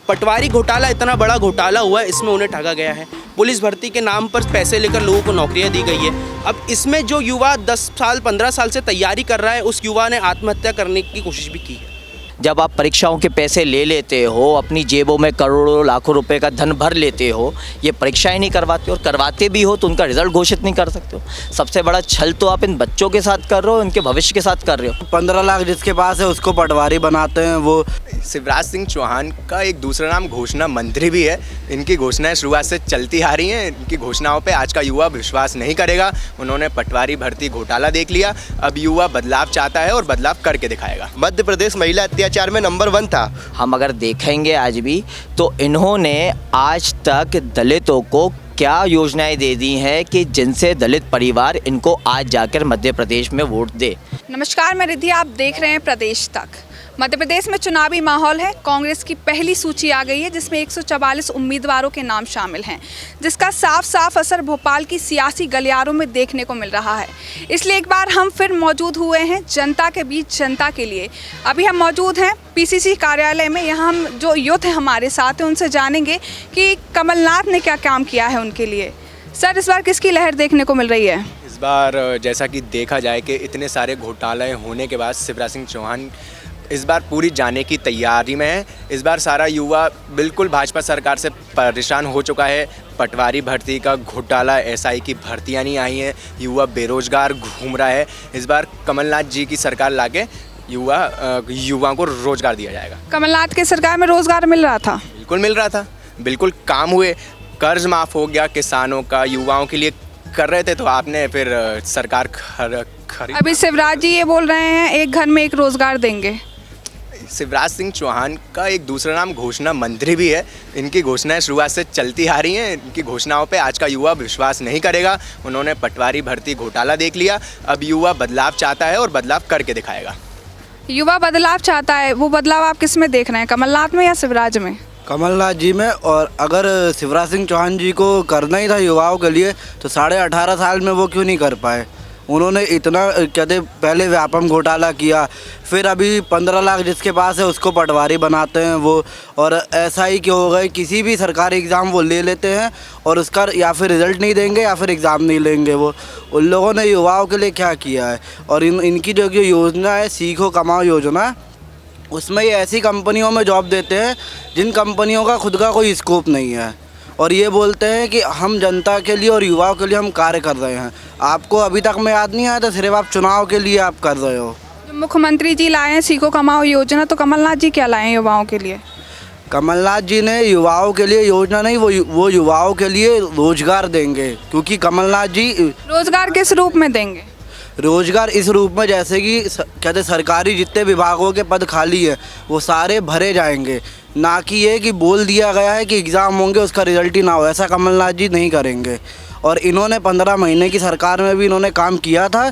पटवारी घोटाला इतना बड़ा घोटाला हुआ है, इसमें उन्हें ठगा गया है। पुलिस भर्ती के नाम पर पैसे लेकर लोगों को नौकरियां दी गई है। अब इसमें जो युवा 10 साल 15 साल से तैयारी कर रहा है, उस युवा ने आत्महत्या करने की कोशिश भी की है। जब आप परीक्षाओं के पैसे ले लेते हो, अपनी जेबों में करोड़ों लाखों रुपए का धन भर लेते हो, ये परीक्षाएं नहीं करवाते और करवाते भी हो तो उनका रिजल्ट घोषित नहीं कर सकते हो। सबसे बड़ा छल तो आप इन बच्चों के साथ कर रहे हो, इनके भविष्य के साथ कर रहे हो। 15 लाख जिसके पास है उसको पटवारी बनाते हैं। वो शिवराज सिंह चौहान का एक दूसरा नाम घोषणा मंत्री भी है। इनकी घोषणाएं शुरुआत से चलती आ रही हैं। इनकी घोषणाओं पे आज का युवा विश्वास नहीं करेगा। उन्होंने पटवारी भर्ती घोटाला देख लिया, अब युवा बदलाव चाहता है और बदलाव करके दिखाएगा। मध्य प्रदेश महिला अत्याचार में नंबर 1 था। हम अगर देखेंगे आज भी तो इन्होंने आज तक दलितों को क्या योजनाएं दे दी हैं कि जिनसे दलित परिवार इनको आज जाकर मध्य प्रदेश में वोट दे। नमस्कार, मैं रिद्धि, आप देख रहे हैं प्रदेश तक। मध्य प्रदेश में चुनावी माहौल है। कांग्रेस की पहली सूची आ गई है जिसमें 144 उम्मीदवारों के नाम शामिल हैं, जिसका साफ साफ असर भोपाल की सियासी गलियारों में देखने को मिल रहा है। इसलिए एक बार हम फिर मौजूद हुए हैं जनता के बीच, जनता के लिए। अभी हम मौजूद हैं पीसीसी कार्यालय में। यहाँ हम जो यूथ हैं हमारे साथ हैं, उनसे जानेंगे कि कमलनाथ ने क्या काम किया है उनके लिए। सर, इस बार किसकी लहर देखने को मिल रही है? इस बार जैसा कि देखा जाए कि इतने सारे घोटाले होने के बाद शिवराज सिंह चौहान इस बार पूरी जाने की तैयारी में है। इस बार सारा युवा बिल्कुल भाजपा सरकार से परेशान हो चुका है। पटवारी भर्ती का घोटाला, एसआई की भर्तियां नहीं आई हैं, युवा बेरोजगार घूम रहा है। इस बार कमलनाथ जी की सरकार लाके युवाओं को रोजगार दिया जाएगा। कमलनाथ की सरकार में रोजगार मिल रहा था? बिल्कुल मिल रहा था, बिल्कुल काम हुए, कर्ज माफ़ हो गया किसानों का, युवाओं के लिए कर रहे थे। तो आपने फिर सरकार खरीद। अभी शिवराज जी ये बोल रहे हैं एक घर में एक रोजगार देंगे। शिवराज सिंह चौहान का एक दूसरा नाम घोषणा मंत्री भी है। इनकी घोषणाएं शुरुआत से चलती आ रही हैं। इनकी घोषणाओं पे आज का युवा विश्वास नहीं करेगा। उन्होंने पटवारी भर्ती घोटाला देख लिया, अब युवा बदलाव चाहता है और बदलाव करके दिखाएगा। युवा बदलाव चाहता है, वो बदलाव आप किस में देख रहे हैं, कमलनाथ में या शिवराज में? कमलनाथ जी में। और अगर शिवराज सिंह चौहान जी को करना ही था युवाओं के लिए तो 18.5 साल में वो क्यों नहीं कर पाए? उन्होंने इतना कहते पहले व्यापम घोटाला किया, फिर अभी 15 लाख जिसके पास है उसको पटवारी बनाते हैं वो। और ऐसा ही क्यों हो गए, किसी भी सरकारी एग्ज़ाम वो ले लेते हैं और उसका या फिर रिज़ल्ट नहीं देंगे या फिर एग्ज़ाम नहीं लेंगे। वो उन लोगों ने युवाओं के लिए क्या किया है? और इनकी जो योजना है सीखो कमाओ योजना, उसमें ये ऐसी कंपनियों में जॉब देते हैं जिन कंपनियों का खुद का कोई स्कोप नहीं है, और ये बोलते हैं कि हम जनता के लिए और युवाओं के लिए हम कार्य कर रहे हैं। आपको अभी तक में याद नहीं आया तो सिर्फ आप चुनाव के लिए आप कर रहे हो। जो मुख्यमंत्री जी लाए हैं सीखो कमाओ योजना, तो कमलनाथ जी क्या लाए हैं युवाओं के लिए? कमलनाथ जी ने युवाओं के लिए योजना नहीं, वो युवाओं के लिए रोजगार देंगे। क्योंकि कमलनाथ जी रोजगार किस रूप में देंगे? रोजगार इस रूप में जैसे कि कहते सरकारी जितने विभागों के पद खाली हैं वो सारे भरे जाएंगे, ना कि ये कि बोल दिया गया है कि एग्ज़ाम होंगे उसका रिजल्ट ही ना हो। ऐसा कमलनाथ जी नहीं करेंगे। और इन्होंने 15 महीने की सरकार में भी इन्होंने काम किया था।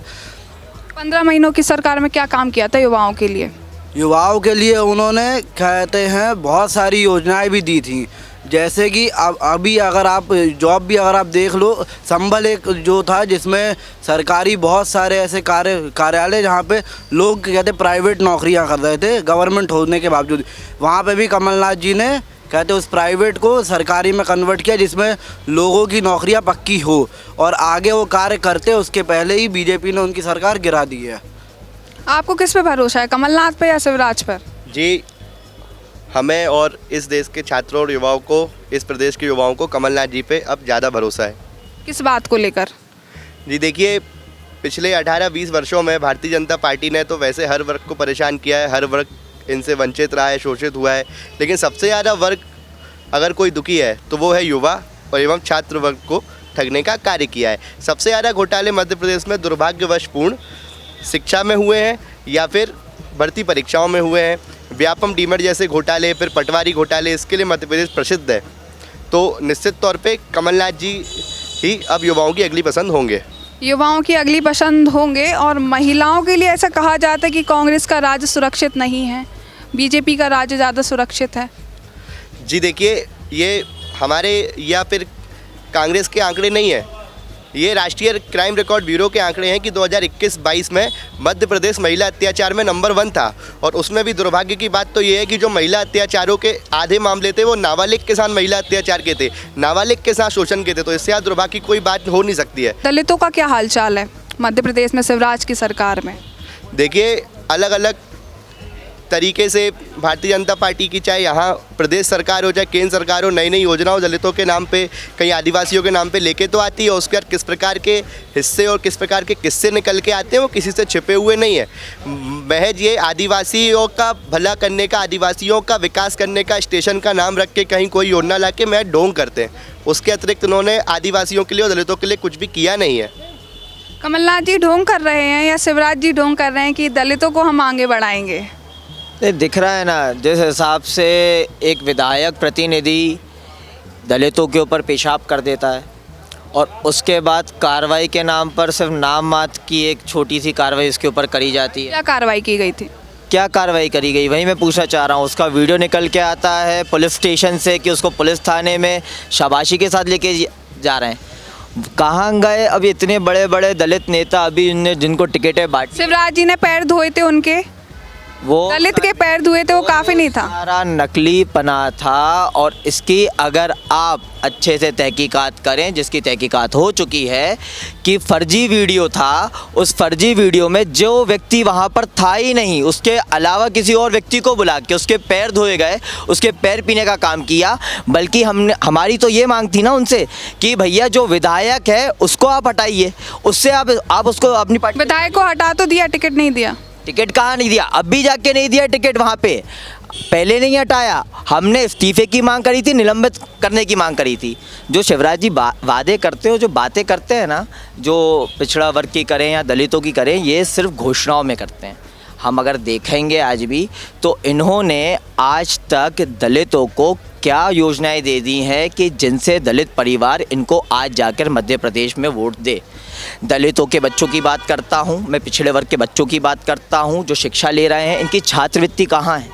15 महीनों की सरकार में क्या काम किया था युवाओं के लिए? युवाओं के लिए उन्होंने कहते हैं बहुत सारी योजनाएं भी दी थी। जैसे कि अभी अगर आप जॉब भी अगर आप देख लो, संबल एक जो था जिसमें सरकारी बहुत सारे ऐसे कार्यालय जहाँ पे लोग कहते प्राइवेट नौकरियाँ कर रहे थे गवर्नमेंट होने के बावजूद, वहाँ पे भी कमलनाथ जी ने कहते उस प्राइवेट को सरकारी में कन्वर्ट किया जिसमें लोगों की नौकरियाँ पक्की हो, और आगे वो कार्य करते उसके पहले ही बीजेपी ने उनकी सरकार गिरा दी है। आपको किस पे भरोसा है, कमलनाथ पे या शिवराज पर? जी, हमें और इस देश के छात्रों और युवाओं को, इस प्रदेश के युवाओं को कमलनाथ जी पे अब ज़्यादा भरोसा है। किस बात को लेकर? जी देखिए, पिछले 18-20 वर्षों में भारतीय जनता पार्टी ने तो वैसे हर वर्ग को परेशान किया है, हर वर्ग इनसे वंचित रहा है, शोषित हुआ है, लेकिन सबसे ज़्यादा वर्ग अगर कोई दुखी है तो वो है युवा और एवं छात्र वर्ग को ठगने का कार्य किया है। सबसे ज़्यादा घोटाले मध्य प्रदेश में दुर्भाग्यवशपूर्ण शिक्षा में हुए हैं या फिर भर्ती परीक्षाओं में हुए हैं। व्यापम डीमर जैसे घोटाले, फिर पटवारी घोटाले, इसके लिए मध्य प्रदेश प्रसिद्ध है। तो निश्चित तौर पे कमलनाथ जी ही अब युवाओं की अगली पसंद होंगे। युवाओं की अगली पसंद होंगे। और महिलाओं के लिए ऐसा कहा जाता है कि कांग्रेस का राज्य सुरक्षित नहीं है, बीजेपी का राज्य ज़्यादा सुरक्षित है। जी देखिए, ये हमारे या फिर कांग्रेस के आंकड़े नहीं है, ये राष्ट्रीय क्राइम रिकॉर्ड ब्यूरो के आंकड़े हैं कि 2021-22 में मध्य प्रदेश महिला अत्याचार में नंबर 1 था। और उसमें भी दुर्भाग्य की बात तो ये है कि जो महिला अत्याचारों के आधे मामले थे वो नाबालिग के साथ महिला अत्याचार के थे, नाबालिग के साथ शोषण के थे। तो इससे ज़्यादा दुर्भाग्य की कोई बात हो नहीं सकती है। दलितों का क्या हालचाल है मध्य प्रदेश में शिवराज की सरकार में? देखिए, अलग अलग तरीके से भारतीय जनता पार्टी की, चाहे यहाँ प्रदेश सरकार हो चाहे केंद्र सरकार हो, नई नई योजनाओं दलितों के नाम पे, कई आदिवासियों के नाम पे लेके तो आती है। उसके बाद किस प्रकार के हिस्से और किस प्रकार के किस्से निकल के आते हैं वो किसी से छिपे हुए नहीं है। महज ये आदिवासियों का भला करने का, आदिवासियों का विकास करने का स्टेशन का नाम रख के कहीं कोई योजना ला के महज ढोंग करते हैं। उसके अतिरिक्त उन्होंने आदिवासियों के लिए और दलितों के लिए कुछ भी किया नहीं है। कमलनाथ जी ढोंग कर रहे हैं या शिवराज जी ढोंग कर रहे हैं कि दलितों को हम आगे बढ़ाएंगे? ये दिख रहा है ना, जिस हिसाब से एक विधायक प्रतिनिधि दलितों के ऊपर पेशाब कर देता है और उसके बाद कार्रवाई के नाम पर सिर्फ नाम मात्र की एक छोटी सी कार्रवाई इसके ऊपर करी जाती है। क्या कार्रवाई की गई थी? क्या कार्रवाई करी गई, वही मैं पूछना चाह रहा हूँ। उसका वीडियो निकल के आता है पुलिस स्टेशन से कि उसको पुलिस थाने में शाबाशी के साथ लेके जा रहे हैं। कहाँ गए अब इतने बड़े बड़े दलित नेता अभी जिनको टिकटें बांटी? शिवराज जी ने पैर धोए थे उनके, वो दलित के पैर धुए थे, वो काफ़ी नहीं था। सारा नकली पना था। और इसकी अगर आप अच्छे से तहकीकात करें, जिसकी तहकीकात हो चुकी है कि फर्जी वीडियो था, उस फर्जी वीडियो में जो व्यक्ति वहाँ पर था ही नहीं, उसके अलावा किसी और व्यक्ति को बुला के उसके पैर धोए गए, उसके पैर पीने का काम किया। बल्कि हमारी तो ये मांग थी ना उनसे कि भैया जो विधायक है उसको आप हटाइए, उससे आप उसको अपनी पार्टी। विधायक को हटा तो दिया, टिकट नहीं दिया। टिकट कहाँ नहीं दिया? अब भी जाके नहीं दिया टिकट वहाँ पे, पहले नहीं हटाया। हमने इस्तीफे की मांग करी थी, निलंबित करने की मांग करी थी। जो शिवराज जी वादे करते हो, जो बातें करते हैं ना, जो पिछड़ा वर्ग की करें या दलितों की करें, ये सिर्फ घोषणाओं में करते हैं। हम अगर देखेंगे आज भी तो इन्होंने आज तक दलितों को क्या योजनाएं दे दी हैं कि जिनसे दलित परिवार इनको आज जाकर मध्य प्रदेश में वोट दे। दलितों के बच्चों की बात करता हूं, मैं पिछड़े वर्ग के बच्चों की बात करता हूं जो शिक्षा ले रहे हैं, इनकी छात्रवृत्ति कहाँ है?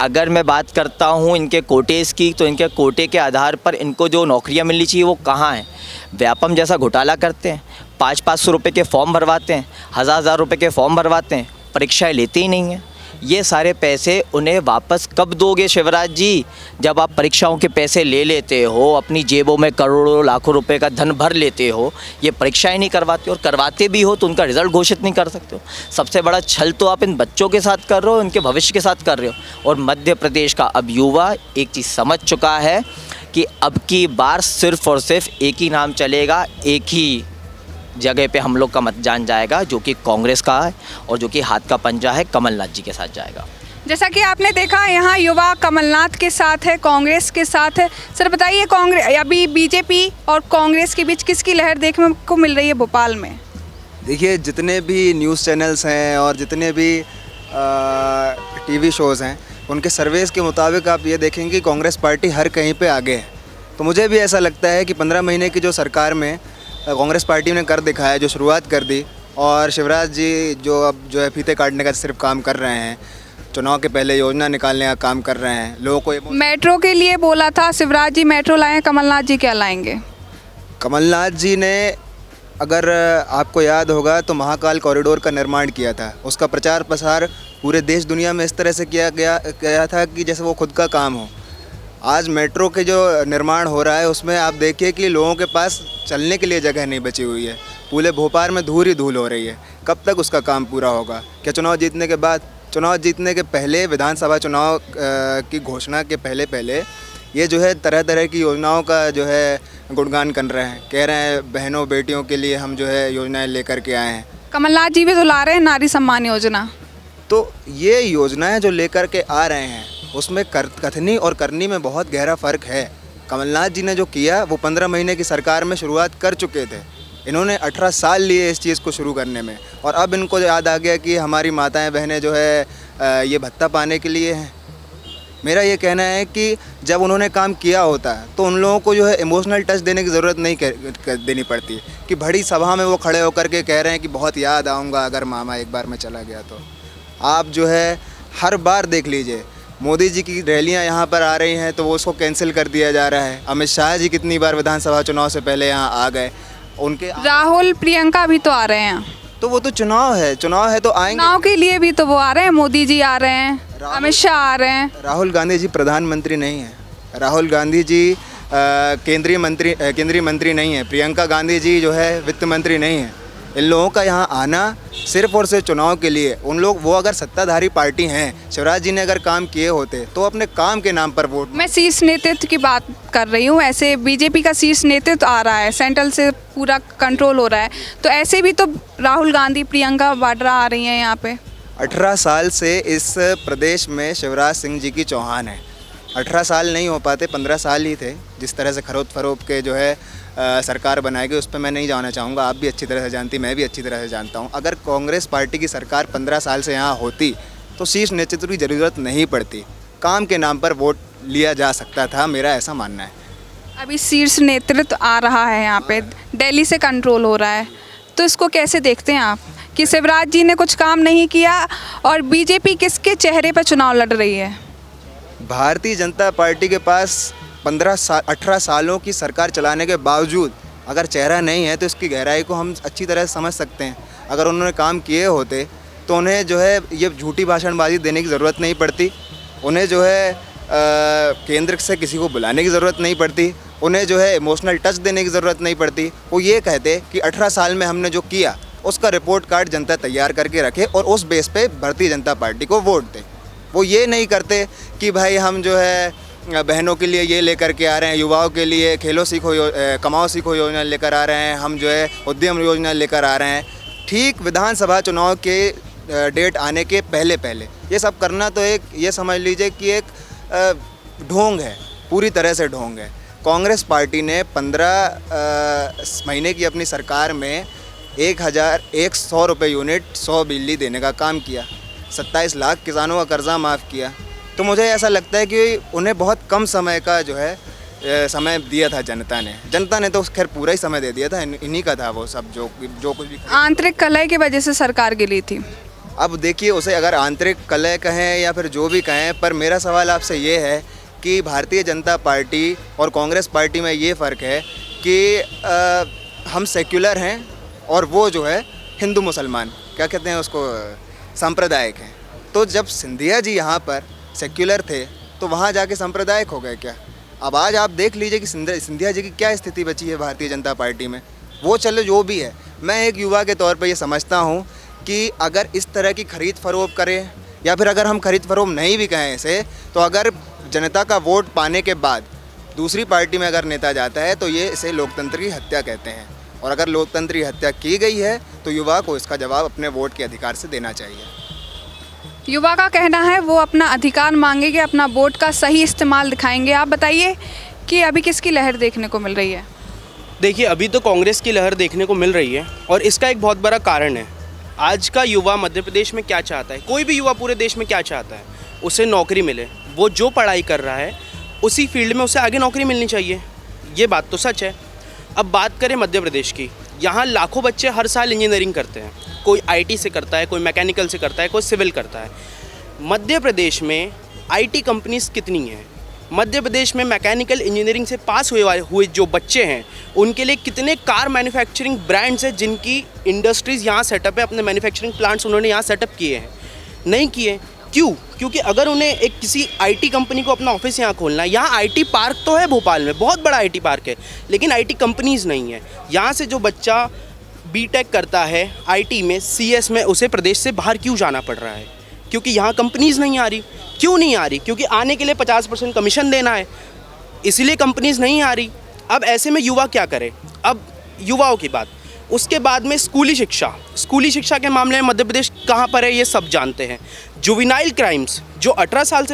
अगर मैं बात करता हूं इनके कोटेज़ की, तो इनके कोटे के आधार पर इनको जो नौकरियां मिलनी चाहिए वो कहाँ हैं? व्यापम जैसा घोटाला करते हैं, 500-500 रुपये के फॉर्म भरवाते हैं, 1000-1000 रुपये के फॉर्म भरवाते हैं, परीक्षाएँ लेते ही नहीं हैं। ये सारे पैसे उन्हें वापस कब दोगे शिवराज जी? जब आप परीक्षाओं के पैसे ले लेते हो, अपनी जेबों में करोड़ों लाखों रुपए का धन भर लेते हो, ये परीक्षाएं नहीं करवाते, और करवाते भी हो तो उनका रिजल्ट घोषित नहीं कर सकते हो। सबसे बड़ा छल तो आप इन बच्चों के साथ कर रहे हो, इनके भविष्य के साथ कर रहे हो। और मध्य प्रदेश का अब युवा एक चीज़ समझ चुका है कि अब की बार सिर्फ और सिर्फ एक ही नाम चलेगा, एक ही जगह पे हम लोग का मत जान जाएगा, जो कि कांग्रेस का है और जो कि हाथ का पंजा है, कमलनाथ जी के साथ जाएगा। जैसा कि आपने देखा यहाँ युवा कमलनाथ के साथ है, कांग्रेस के साथ है। सर बताइए, कांग्रेस अभी बीजेपी और कांग्रेस के बीच किसकी लहर देखने को मिल रही है भोपाल में? देखिए, जितने भी न्यूज़ चैनल्स हैं और जितने भी टीवी शोज़ हैं, उनके सर्वेस के मुताबिक आप ये देखेंगे कि कांग्रेस पार्टी हर कहीं पे आगे है। तो मुझे भी ऐसा लगता है कि 15 महीने की जो सरकार में कांग्रेस पार्टी ने कर दिखाया, जो शुरुआत कर दी, और शिवराज जी जो अब जो है फीते काटने का सिर्फ काम कर रहे हैं, चुनाव के पहले योजना निकालने का काम कर रहे हैं। लोगों को मेट्रो के लिए बोला था शिवराज जी, मेट्रो लाए, कमलनाथ जी क्या लाएंगे? कमलनाथ जी ने, अगर आपको याद होगा तो महाकाल कॉरिडोर का निर्माण किया था। उसका प्रचार प्रसार पूरे देश दुनिया में इस तरह से किया गया था कि जैसे वो खुद का काम हो। आज मेट्रो के जो निर्माण हो रहा है उसमें आप देखिए कि लोगों के पास चलने के लिए जगह नहीं बची हुई है। पूरे भोपाल में धूल ही धूल हो रही है। कब तक उसका काम पूरा होगा? क्या चुनाव जीतने के बाद? चुनाव जीतने के पहले, विधानसभा चुनाव की घोषणा के पहले ये जो है तरह तरह की योजनाओं का जो है गुणगान कर रहे हैं, कह रहे हैं बहनों बेटियों के लिए हम जो है योजनाएं लेकर के आए हैं। कमलनाथ जी भी तो ला रहे हैं नारी सम्मान योजना। तो ये योजनाएं जो लेकर के आ रहे हैं उसमें कथनी और करनी में बहुत गहरा फ़र्क है। कमलनाथ जी ने जो किया वो 15 महीने की सरकार में शुरुआत कर चुके थे। इन्होंने 18 साल लिए इस चीज़ को शुरू करने में, और अब इनको याद आ गया कि हमारी माताएं बहनें जो है ये भत्ता पाने के लिए हैं। मेरा ये कहना है कि जब उन्होंने काम किया होता है तो उन लोगों को जो है इमोशनल टच देने की ज़रूरत नहीं देनी पड़ती कि बड़ी सभा में वो खड़े होकर के कह रहे हैं कि बहुत याद आऊँगा अगर मामा एक बार मैं चला गया तो। आप जो है हर बार देख लीजिए, मोदी जी की रैलियां यहाँ पर आ रही हैं तो वो उसको कैंसिल कर दिया जा रहा है। अमित शाह जी कितनी बार विधानसभा चुनाव से पहले यहाँ आ गए। उनके राहुल प्रियंका भी तो आ रहे हैं, तो वो तो चुनाव है तो आएंगे। चुनाव के लिए भी तो वो आ रहे हैं, मोदी जी आ रहे हैं, अमित शाह आ रहे हैं। राहुल गांधी जी प्रधानमंत्री नहीं है, राहुल गांधी जी केंद्रीय मंत्री नहीं है, प्रियंका गांधी जी जो है वित्त मंत्री नहीं है। इन लोगों का यहाँ आना सिर्फ और सिर्फ चुनाव के लिए, वो अगर सत्ताधारी पार्टी हैं, शिवराज जी ने अगर काम किए होते तो अपने काम के नाम पर वोट। मैं शीर्ष नेतृत्व की बात कर रही हूँ, ऐसे बीजेपी का शीर्ष नेतृत्व आ रहा है, सेंट्रल से पूरा कंट्रोल हो रहा है, तो ऐसे भी तो राहुल गांधी प्रियंका वाड्रा आ रही हैं यहाँ पे। 18 साल से इस प्रदेश में शिवराज सिंह जी की चौहान है। 18 साल नहीं हो पाते, 15 साल ही थे। जिस तरह से खरोद फरोख्त के जो है सरकार बनाई गई, उस पर मैं नहीं जाना चाहूँगा, आप भी अच्छी तरह से जानती, मैं भी अच्छी तरह से जानता हूँ। अगर कांग्रेस पार्टी की सरकार 15 साल से यहाँ होती तो शीर्ष नेतृत्व की ज़रूरत नहीं पड़ती, काम के नाम पर वोट लिया जा सकता था, मेरा ऐसा मानना है। अभी शीर्ष नेतृत्व आ रहा है यहाँ पे, दिल्ली से कंट्रोल हो रहा है, तो इसको कैसे देखते हैं आप कि शिवराज जी ने कुछ काम नहीं किया और बीजेपी किसके चेहरे पर चुनाव लड़ रही है? भारतीय जनता पार्टी के पास 18 सालों की सरकार चलाने के बावजूद अगर चेहरा नहीं है तो इसकी गहराई को हम अच्छी तरह से समझ सकते हैं। अगर उन्होंने काम किए होते तो उन्हें जो है ये झूठी भाषणबाजी देने की ज़रूरत नहीं पड़ती, उन्हें जो है केंद्र से किसी को बुलाने की ज़रूरत नहीं पड़ती, उन्हें जो है इमोशनल टच देने की ज़रूरत नहीं पड़ती। वो ये कहते कि 18 साल में हमने जो किया उसका रिपोर्ट कार्ड जनता तैयार करके रखे और उस बेस पे भारतीय जनता पार्टी को वोट दे। वो ये नहीं करते कि भाई हम जो है बहनों के लिए ये लेकर के आ रहे हैं, युवाओं के लिए खेलो सीखो कमाओ सीखो योजना लेकर आ रहे हैं, हम जो है उद्यम योजना लेकर आ रहे हैं। ठीक विधानसभा चुनाव के डेट आने के पहले ये सब करना तो एक ये समझ लीजिए कि एक ढोंग है, पूरी तरह से ढोंग है। कांग्रेस पार्टी ने 15 महीने की अपनी सरकार में 1100 रुपये यूनिट 100 बिजली देने का काम किया, 27 लाख किसानों का कर्जा माफ़ किया। तो मुझे ऐसा लगता है कि उन्हें बहुत कम समय का जो है समय दिया था जनता ने तो खैर पूरा ही समय दे दिया था, इन्हीं का था वो सब जो कुछ भी। आंतरिक कलह की वजह से सरकार गिरी थी। अब देखिए उसे अगर आंतरिक कलह कहें या फिर जो भी कहें, पर मेरा सवाल आपसे ये है कि भारतीय जनता पार्टी और कांग्रेस पार्टी में ये फ़र्क है कि हम सेक्युलर हैं और वो जो है हिंदू मुसलमान क्या कहते हैं उसको सांप्रदायिक हैं। तो जब सिंधिया जी यहाँ पर सेक्युलर थे तो वहाँ जाके सांप्रदायिक हो गए क्या? अब आज आप देख लीजिए कि सिंधिया जी की क्या स्थिति बची है भारतीय जनता पार्टी में। वो चलो जो भी है, मैं एक युवा के तौर पर ये समझता हूँ कि अगर इस तरह की खरीद फरोख्त करें या फिर अगर हम खरीद फरोख्त नहीं भी कहें इसे, तो अगर जनता का वोट पाने के बाद दूसरी पार्टी में अगर नेता जाता है तो ये इसे लोकतंत्र की हत्या कहते हैं। और अगर लोकतंत्र की हत्या की गई है तो युवा को इसका जवाब अपने वोट के अधिकार से देना चाहिए। युवा का कहना है वो अपना अधिकार मांगेंगे, अपना वोट का सही इस्तेमाल दिखाएंगे। आप बताइए कि अभी किसकी लहर देखने को मिल रही है? देखिए, अभी तो कांग्रेस की लहर देखने को मिल रही है और इसका एक बहुत बड़ा कारण है। आज का युवा मध्य प्रदेश में क्या चाहता है, कोई भी युवा पूरे देश में क्या चाहता है, उसे नौकरी मिले। वो जो पढ़ाई कर रहा है उसी फील्ड में उसे आगे नौकरी मिलनी चाहिए, ये बात तो सच है। अब बात करें मध्य प्रदेश की, यहाँ लाखों बच्चे हर साल इंजीनियरिंग करते हैं, कोई आईटी से करता है, कोई मैकेनिकल से करता है, कोई सिविल करता है। मध्य प्रदेश में आईटी कंपनीज कितनी हैं? मध्य प्रदेश में मैकेनिकल इंजीनियरिंग से पास हुए जो बच्चे हैं उनके लिए कितने कार मैन्युफैक्चरिंग ब्रांड्स हैं जिनकी इंडस्ट्रीज़ यहाँ सेटअप है, अपने मैन्युफैक्चरिंग प्लांट्स उन्होंने यहाँ सेटअप किए हैं? नहीं किए। क्यों? क्योंकि अगर उन्हें एक किसी आईटी कंपनी को अपना ऑफिस यहाँ खोलना है, यहाँ आईटी पार्क तो है भोपाल में, बहुत बड़ा आईटी पार्क है, लेकिन आईटी कंपनीज़ नहीं है। यहाँ से जो बच्चा बीटेक करता है आईटी में, सीएस में, उसे प्रदेश से बाहर क्यों जाना पड़ रहा है? क्योंकि यहाँ कंपनीज़ नहीं आ रही। क्यों नहीं आ रही? क्योंकि आने के लिए 50% कमीशन देना है, इसलिए कंपनीज़ नहीं आ रही। अब ऐसे में युवा क्या करे? अब युवाओं की बात, उसके बाद में स्कूली शिक्षा के मामले में मध्य प्रदेश कहाँ पर है ये सब जानते हैं। जुवेनाइल क्राइम्स जो 18 साल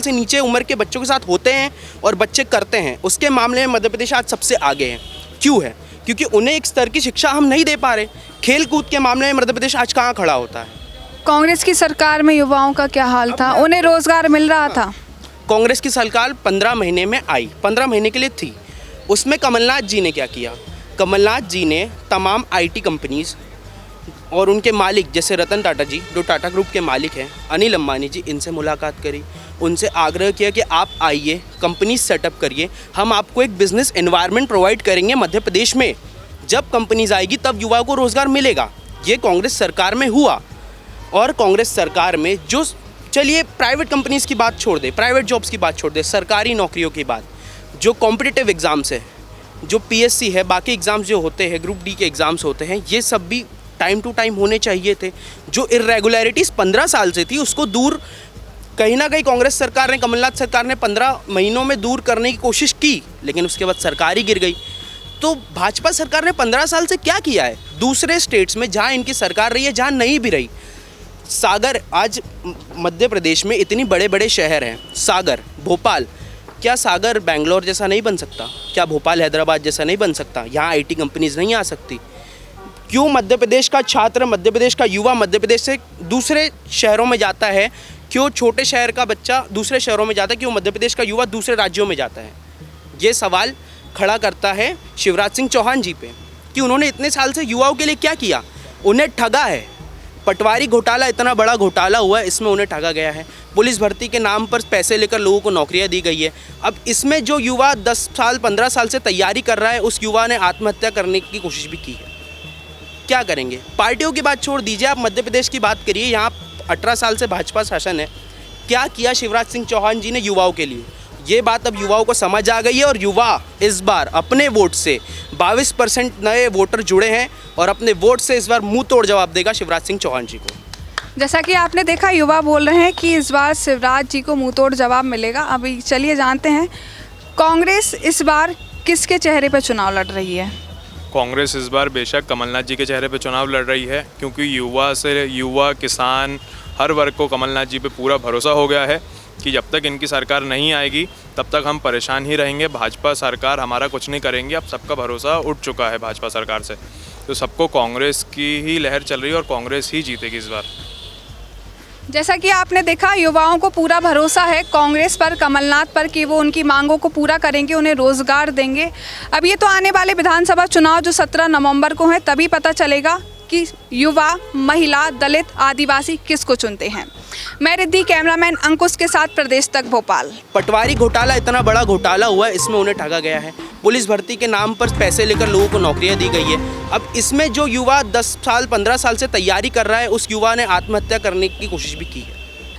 से नीचे उम्र के बच्चों के साथ होते हैं और बच्चे करते हैं, उसके मामले में मध्य प्रदेश आज सबसे आगे है। क्यों है? क्योंकि उन्हें एक स्तर की शिक्षा हम नहीं दे पा रहे। खेल कूद के मामले में मध्य प्रदेश आज कहाँ खड़ा होता है? कांग्रेस की सरकार में युवाओं का क्या हाल था? उन्हें रोजगार मिल रहा था? कांग्रेस की सरकार 15 महीने में आई, 15 महीने के लिए थी। उसमें कमलनाथ जी ने क्या किया? कमलनाथ जी ने तमाम आईटी कंपनीज़ और उनके मालिक जैसे रतन टाटा जी, जो टाटा ग्रुप के मालिक हैं, अनिल अंबानी जी, इनसे मुलाकात करी। उनसे आग्रह किया कि आप आइए, कंपनी सेटअप करिए, हम आपको एक बिजनेस एनवायरनमेंट प्रोवाइड करेंगे मध्य प्रदेश में। जब कंपनीज आएगी तब युवाओं को रोज़गार मिलेगा। ये कांग्रेस सरकार में हुआ। और कांग्रेस सरकार में जो, चलिए प्राइवेट कंपनीज़ की बात छोड़ दे, प्राइवेट जॉब्स की बात छोड़ दे, सरकारी नौकरियों की बात, जो कॉम्पिटिटिव एग्ज़ाम्स है, जो पीएससी है, बाकी एग्ज़ाम्स जो होते हैं, ग्रुप डी के एग्ज़ाम्स होते हैं, ये सब भी टाइम टू टाइम होने चाहिए थे। जो इरेगुलरिटीज़ 15 साल से थी उसको दूर कहीं ना कहीं कांग्रेस सरकार ने, कमलनाथ सरकार ने 15 महीनों में दूर करने की कोशिश की, लेकिन उसके बाद सरकार ही गिर गई। तो भाजपा सरकार ने 15 साल से क्या किया है? दूसरे स्टेट्स में जहाँ इनकी सरकार रही है, जहाँ नहीं भी रही, सागर, आज मध्य प्रदेश में इतनी बड़े बड़े शहर हैं, सागर, भोपाल, क्या सागर बेंगलोर जैसा नहीं बन सकता? क्या भोपाल हैदराबाद जैसा नहीं बन सकता? यहाँ आईटी कंपनीज नहीं आ सकती? क्यों मध्य प्रदेश का छात्र, मध्य प्रदेश का युवा मध्य प्रदेश से दूसरे शहरों में जाता है? क्यों छोटे शहर का बच्चा दूसरे शहरों में जाता है? क्यों मध्य प्रदेश का युवा दूसरे राज्यों में जाता है? ये सवाल खड़ा करता है शिवराज सिंह चौहान जी पे कि उन्होंने इतने साल से युवाओं के लिए क्या किया? उन्हें ठगा है। पटवारी घोटाला इतना बड़ा घोटाला हुआ है, इसमें उन्हें ठगा गया है। पुलिस भर्ती के नाम पर पैसे लेकर लोगों को नौकरियां दी गई है। अब इसमें जो युवा 10 साल 15 साल से तैयारी कर रहा है, उस युवा ने आत्महत्या करने की कोशिश भी की है। क्या करेंगे? पार्टियों की बात छोड़ दीजिए, आप मध्य प्रदेश की बात करिए। यहाँ 18 साल से भाजपा शासन है। क्या किया शिवराज सिंह चौहान जी ने युवाओं के लिए? ये बात अब युवाओं को समझ आ गई है और युवा इस बार अपने वोट से 22% नए वोटर जुड़े हैं और अपने वोट से इस बार मुंह तोड़ जवाब देगा शिवराज सिंह चौहान जी को। जैसा कि आपने देखा, युवा बोल रहे हैं कि इस बार शिवराज जी को मुंह तोड़ जवाब मिलेगा। अभी चलिए जानते हैं, कांग्रेस इस बार किसके चेहरे पर चुनाव लड़ रही है? कांग्रेस इस बार बेशक कमलनाथ जी के चेहरे पे चुनाव लड़ रही है, क्योंकि युवा किसान हर वर्ग को कमलनाथ जी पे पूरा भरोसा हो गया है कि जब तक इनकी सरकार नहीं आएगी तब तक हम परेशान ही रहेंगे, भाजपा सरकार हमारा कुछ नहीं करेंगे। अब सबका भरोसा उठ चुका है भाजपा सरकार से, तो सबको कांग्रेस की ही लहर चल रही है और कांग्रेस ही जीतेगी इस बार। जैसा कि आपने देखा, युवाओं को पूरा भरोसा है कांग्रेस पर, कमलनाथ पर, कि वो उनकी मांगों को पूरा करेंगे, उन्हें रोजगार देंगे। अब ये तो आने वाले विधानसभा चुनाव जो 17 नवंबर को हैं, तभी पता चलेगा कि युवा, महिला, दलित, आदिवासी किसको चुनते हैं। मैं रिद्धि, कैमरामैन अंकुश के साथ प्रदेश तक भोपाल। पटवारी घोटाला इतना बड़ा घोटाला हुआ है, इसमें उन्हें ठगा गया है। पुलिस भर्ती के नाम पर पैसे लेकर लोगों को नौकरियां दी गई है। अब इसमें जो युवा 10 साल 15 साल से तैयारी कर रहा है, उस युवा ने आत्महत्या करने की कोशिश भी की है।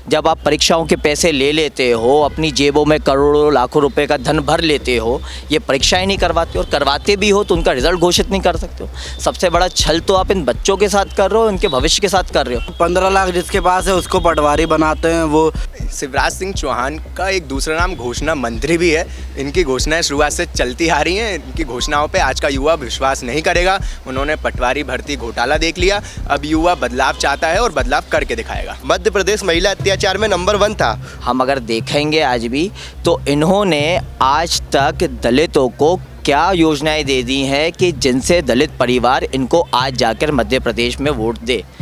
जब आप परीक्षाओं के पैसे ले लेते हो, अपनी जेबों में करोड़ों लाखों रुपए का धन भर लेते हो, ये परीक्षाएं नहीं करवाते, और करवाते भी हो तो उनका रिजल्ट घोषित नहीं कर सकते हो। सबसे बड़ा छल तो आप इन बच्चों के साथ कर रहे हो, इनके भविष्य के साथ कर रहे हो। 15 लाख जिसके पास है उसको पटवारी बनाते हैं। वो शिवराज सिंह चौहान का एक दूसरा नाम घोषणा मंत्री भी है। इनकी घोषणाएं शुरुआत से चलती आ रही हैं। इनकी घोषणाओं पे आज का युवा विश्वास नहीं करेगा। उन्होंने पटवारी भर्ती घोटाला देख लिया, अब युवा बदलाव चाहता है और बदलाव करके दिखाएगा। मध्य प्रदेश महिला अत्याचार में नंबर 1 था। हम अगर देखेंगे आज भी, तो इन्होंने आज तक दलितों को क्या योजनाएं दे दी हैं कि जिनसे दलित परिवार इनको आज जाकर मध्य प्रदेश में वोट दे।